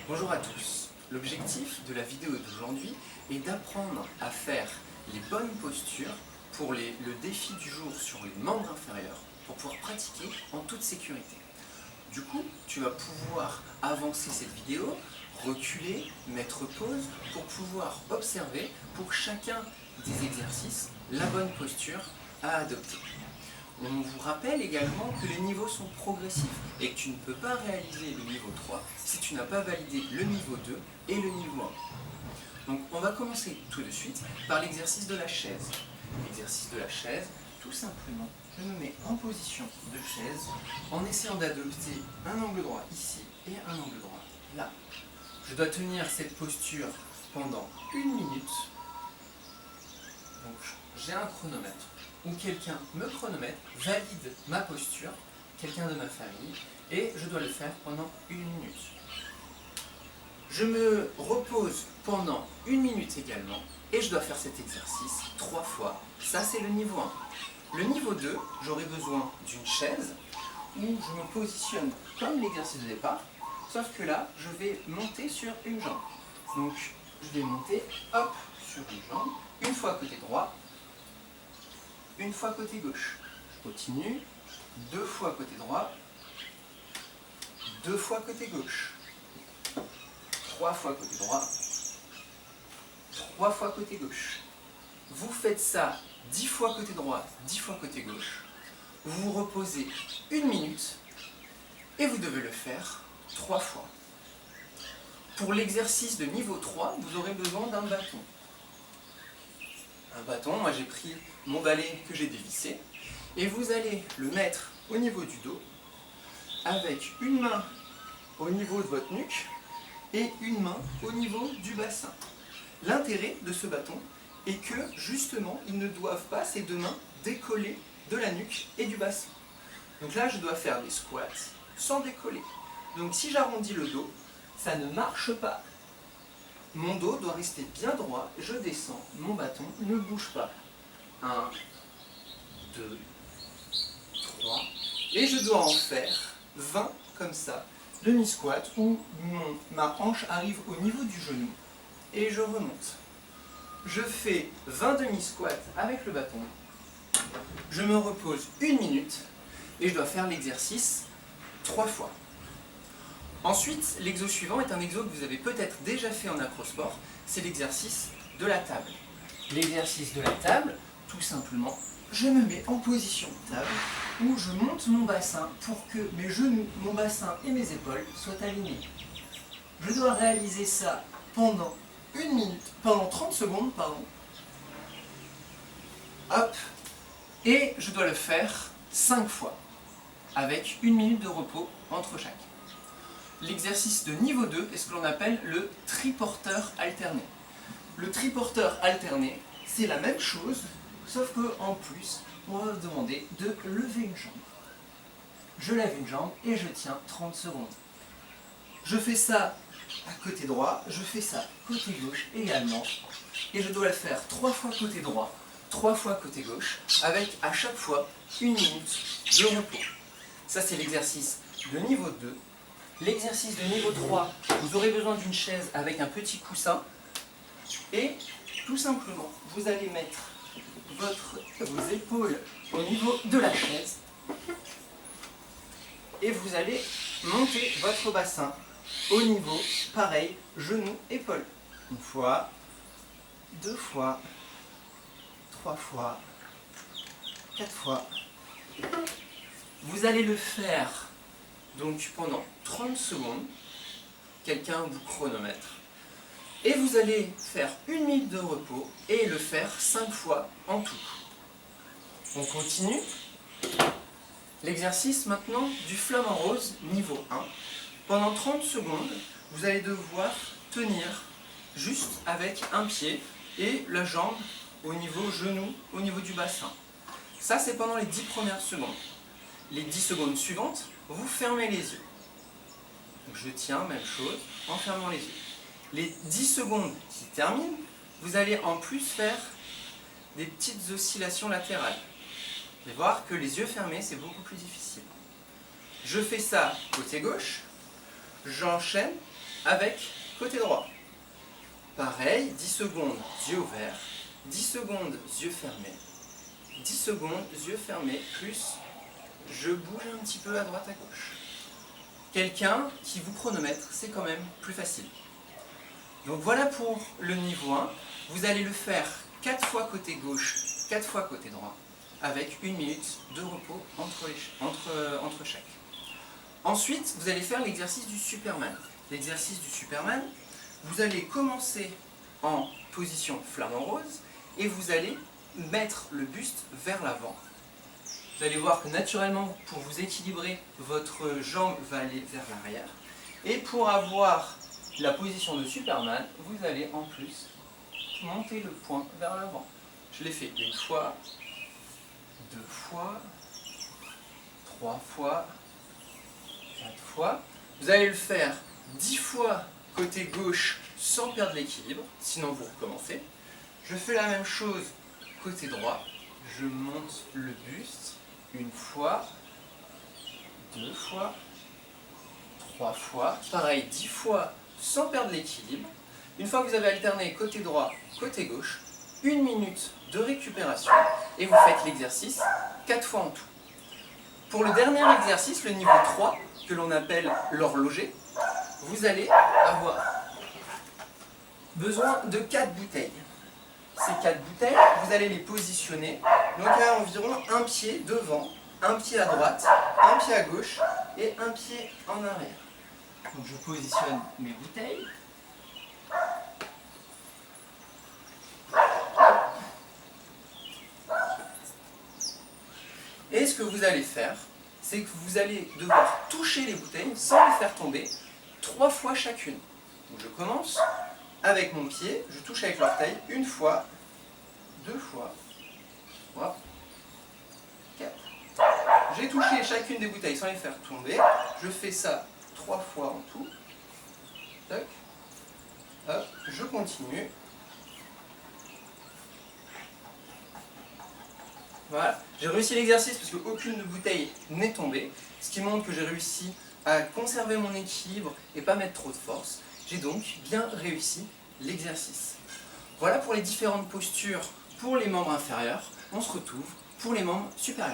Bonjour à tous. L'objectif de la vidéo d'aujourd'hui est d'apprendre à faire les bonnes postures pour le défi du jour sur les membres inférieurs pour pouvoir pratiquer en toute sécurité. Du coup, tu vas pouvoir avancer cette vidéo, reculer, mettre pause pour pouvoir observer pour chacun des exercices la bonne posture à adopter. On vous rappelle également que les niveaux sont progressifs et que tu ne peux pas réaliser le niveau 3 si tu n'as pas validé le niveau 2 et le niveau 1. Donc on va commencer tout de suite par l'exercice de la chaise. L'exercice de la chaise, tout simplement, je me mets en position de chaise en essayant d'adopter un angle droit ici et un angle droit là. Je dois tenir cette posture pendant 1 minute. Donc j'ai un chronomètre où quelqu'un me chronomètre, valide ma posture, quelqu'un de ma famille, et je dois le faire pendant 1 minute. Je me repose pendant 1 minute également, et je dois faire cet exercice 3 fois. Ça, c'est le niveau 1. Le niveau 2, j'aurai besoin d'une chaise, où je me positionne comme l'exercice de départ, sauf que là, je vais monter sur une jambe. Donc, je vais monter, hop, sur une jambe, une fois côté droit, une fois côté gauche. Je continue, 2 fois côté droit, 2 fois côté gauche, 3 fois côté droit, 3 fois côté gauche. Vous faites ça 10 fois côté droit, 10 fois côté gauche. Vous vous reposez 1 minute et vous devez le faire 3 fois. Pour l'exercice de niveau 3, vous aurez besoin d'un bâton. Un bâton, moi j'ai pris mon balai que j'ai dévissé, et vous allez le mettre au niveau du dos, avec une main au niveau de votre nuque, et une main au niveau du bassin. L'intérêt de ce bâton est que, justement, ils ne doivent pas, ces deux mains, décoller de la nuque et du bassin. Donc là, je dois faire des squats sans décoller. Donc si j'arrondis le dos, ça ne marche pas. Mon dos doit rester bien droit, je descends, mon bâton ne bouge pas. 1, 2, 3, et je dois en faire 20 comme ça, demi-squat, où ma hanche arrive au niveau du genou, et je remonte. Je fais 20 demi-squats avec le bâton, je me repose 1 minute, et je dois faire l'exercice 3 fois. Ensuite, l'exo suivant est un exo que vous avez peut-être déjà fait en acrosport, c'est l'exercice de la table. L'exercice de la table, tout simplement, je me mets en position de table où je monte mon bassin pour que mes genoux, mon bassin et mes épaules soient alignés. Je dois réaliser ça pendant 1 minute, pendant 30 secondes, pardon. Hop, et je dois le faire 5 fois, avec 1 minute de repos entre chaque. L'exercice de niveau 2 est ce que l'on appelle le triporteur alterné. Le triporteur alterné, c'est la même chose, sauf qu'en plus, on va vous demander de lever une jambe. Je lève une jambe et je tiens 30 secondes. Je fais ça à côté droit, je fais ça côté gauche également, et je dois le faire 3 fois côté droit, 3 fois côté gauche, avec à chaque fois 1 minute de repos. Ça, c'est l'exercice de niveau 2. L'exercice de niveau 3, vous aurez besoin d'une chaise avec un petit coussin, et tout simplement, vous allez mettre vos épaules au niveau de la chaise, et vous allez monter votre bassin au niveau, pareil, genoux, épaules. 1 fois, 2 fois, 3 fois, 4 fois. Vous allez le faire donc pendant 30 secondes, quelqu'un vous chronomètre, et vous allez faire 1 minute de repos et le faire 5 fois en tout. On continue. L'exercice maintenant du flamant rose niveau 1. Pendant 30 secondes, vous allez devoir tenir juste avec un pied et la jambe au niveau genou, au niveau du bassin. Ça, c'est pendant les 10 premières secondes. Les 10 secondes suivantes, vous fermez les yeux. Donc je tiens, même chose, en fermant les yeux. Les 10 secondes qui terminent, vous allez en plus faire des petites oscillations latérales. Vous allez voir que les yeux fermés, c'est beaucoup plus difficile. Je fais ça côté gauche, j'enchaîne, avec côté droit. Pareil, 10 secondes, yeux ouverts, 10 secondes, yeux fermés, 10 secondes, yeux fermés, plus je bouge un petit peu à droite à gauche. Quelqu'un qui vous chronomètre, c'est quand même plus facile. Donc voilà pour le niveau 1. Vous allez le faire 4 fois côté gauche, 4 fois côté droit, avec 1 minute de repos entre chaque. Ensuite, vous allez faire l'exercice du Superman. L'exercice du Superman, vous allez commencer en position flamant rose et vous allez mettre le buste vers l'avant. Vous allez voir que naturellement, pour vous équilibrer, votre jambe va aller vers l'arrière. Et pour avoir la position de Superman, vous allez en plus monter le poing vers l'avant. Je l'ai fait 1 fois, 2 fois, 3 fois, 4 fois. Vous allez le faire 10 fois côté gauche sans perdre l'équilibre, sinon vous recommencez. Je fais la même chose côté droit. Je monte le buste 1 fois, 2 fois, 3 fois. Pareil, 10 fois sans perdre l'équilibre. Une fois que vous avez alterné côté droit, côté gauche, 1 minute de récupération et vous faites l'exercice 4 fois en tout. Pour le dernier exercice, le niveau 3, que l'on appelle l'horloger, vous allez avoir besoin de 4 bouteilles. Ces 4 bouteilles, vous allez les positionner donc à environ un pied devant, un pied à droite, un pied à gauche et un pied en arrière. Donc je positionne mes bouteilles. Et ce que vous allez faire, c'est que vous allez devoir toucher les bouteilles sans les faire tomber 3 fois chacune. Donc je commence avec mon pied, je touche avec l'orteil 1 fois, 2 fois, 3, 4. J'ai touché chacune des bouteilles sans les faire tomber. Je fais ça 3 fois en tout. Tac. Hop, je continue. Voilà, j'ai réussi l'exercice parce qu'aucune bouteille n'est tombée, ce qui montre que j'ai réussi à conserver mon équilibre et pas mettre trop de force. J'ai donc bien réussi l'exercice. Voilà pour les différentes postures pour les membres inférieurs. On se retrouve pour les membres supérieurs.